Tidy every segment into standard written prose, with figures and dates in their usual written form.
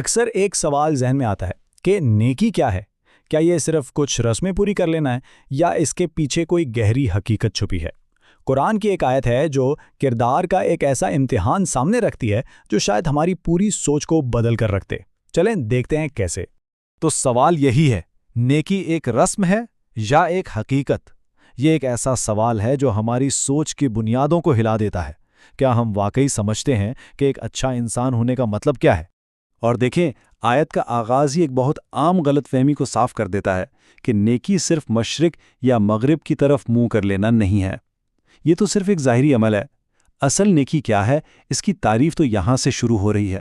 اکثر ایک سوال ذہن میں آتا ہے کہ نیکی کیا ہے؟ کیا یہ صرف کچھ رسمیں پوری کر لینا ہے یا اس کے پیچھے کوئی گہری حقیقت چھپی ہے؟ قرآن کی ایک آیت ہے جو کردار کا ایک ایسا امتحان سامنے رکھتی ہے جو شاید ہماری پوری سوچ کو بدل کر رکھتے۔ چلیں دیکھتے ہیں کیسے۔ تو سوال یہی ہے، نیکی ایک رسم ہے یا ایک حقیقت؟ یہ ایک ایسا سوال ہے جو ہماری سوچ کی بنیادوں کو ہلا دیتا ہے۔ کیا ہم واقعی سمجھتے ہیں کہ ایک اچھا انسان ہونے کا مطلب کیا ہے؟ اور دیکھیں، آیت کا آغاز ہی ایک بہت عام غلط فہمی کو صاف کر دیتا ہے کہ نیکی صرف مشرق یا مغرب کی طرف منہ کر لینا نہیں ہے۔ یہ تو صرف ایک ظاہری عمل ہے۔ اصل نیکی کیا ہے، اس کی تعریف تو یہاں سے شروع ہو رہی ہے۔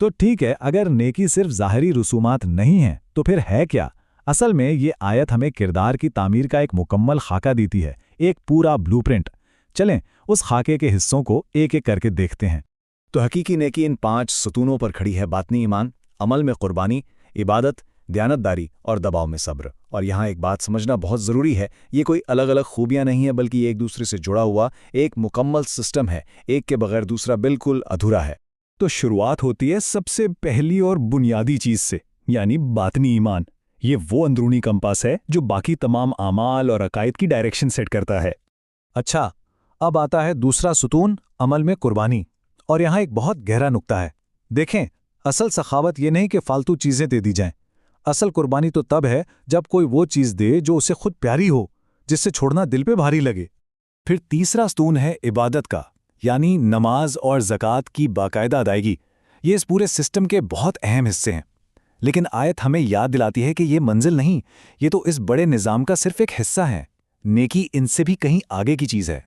تو ٹھیک ہے، اگر نیکی صرف ظاہری رسومات نہیں ہیں تو پھر ہے کیا؟ اصل میں یہ آیت ہمیں کردار کی تعمیر کا ایک مکمل خاکہ دیتی ہے، ایک پورا بلو پرنٹ۔ چلیں اس خاکے کے حصوں کو ایک ایک کر کے دیکھتے ہیں۔ تو حقیقی نیکی ان 5 ستونوں پر کھڑی ہے: باطنی ایمان، عمل میں قربانی، عبادت، دیانتداری اور دباؤ میں صبر۔ اور یہاں ایک بات سمجھنا بہت ضروری ہے، یہ کوئی الگ الگ خوبیاں نہیں ہیں بلکہ یہ ایک دوسرے سے جڑا ہوا ایک مکمل سسٹم ہے، ایک کے بغیر دوسرا بالکل ادھورا ہے۔ تو شروعات ہوتی ہے سب سے پہلی اور بنیادی چیز سے، یعنی باطنی ایمان۔ یہ وہ اندرونی کمپاس ہے جو باقی تمام اعمال اور عقائد کی ڈائریکشن سیٹ کرتا ہے۔ اچھا، اب آتا ہے دوسرا ستون، عمل میں قربانی۔ اور یہاں ایک بہت گہرا نقطہ ہے۔ دیکھیں، اصل سخاوت یہ نہیں کہ فالتو چیزیں دے دی جائیں۔ اصل قربانی تو تب ہے جب کوئی وہ چیز دے جو اسے خود پیاری ہو، جس سے چھوڑنا دل پہ بھاری لگے۔ پھر تیسرا ستون ہے عبادت کا، یعنی نماز اور زکوٰۃ کی باقاعدہ ادائیگی۔ یہ اس پورے سسٹم کے بہت اہم حصے ہیں، لیکن آیت ہمیں یاد دلاتی ہے کہ یہ منزل نہیں، یہ تو اس بڑے نظام کا صرف ایک حصہ ہے۔ نیکی ان سے بھی کہیں آگے کی چیز ہے۔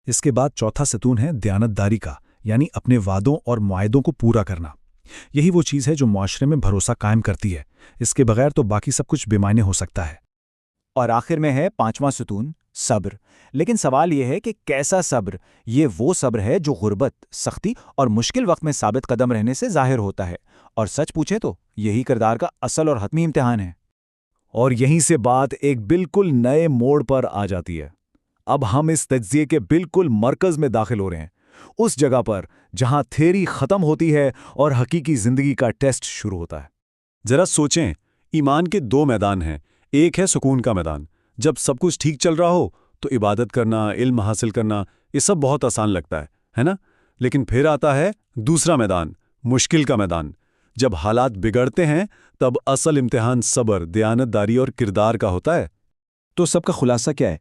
اس کے بعد چوتھا ستون ہے دیانتداری کا، یعنی اپنے وعدوں اور معاہدوں کو پورا کرنا۔ یہی وہ چیز ہے جو معاشرے میں بھروسہ قائم کرتی ہے۔ اس کے بغیر تو باقی سب کچھ بے معنی ہو سکتا ہے۔ اور آخر میں ہے 5واں ستون، صبر۔ لیکن سوال یہ ہے کہ کیسا صبر؟ یہ وہ صبر ہے جو غربت، سختی اور مشکل وقت میں ثابت قدم رہنے سے ظاہر ہوتا ہے۔ اور سچ پوچھیں تو یہی کردار کا اصل اور حتمی امتحان ہے۔ اور یہیں سے بات ایک بالکل نئے موڑ پر آ جاتی ہے۔ اب ہم اس تجزیے کے بالکل مرکز میں داخل ہو رہے ہیں، اس جگہ پر جہاں تھیوری ختم ہوتی ہے اور حقیقی زندگی کا ٹیسٹ شروع ہوتا ہے۔ ذرا سوچیں، ایمان کے 2 میدان ہیں۔ ایک ہے سکون کا میدان۔ جب سب کچھ ٹھیک چل رہا ہو تو عبادت کرنا، علم حاصل کرنا، یہ سب بہت آسان لگتا ہے نا؟ لیکن پھر آتا ہے دوسرا میدان، مشکل کا میدان۔ جب حالات بگڑتے ہیں تب اصل امتحان صبر، دیانتداری اور کردار کا ہوتا ہے۔ تو سب کا خلاصہ کیا ہے؟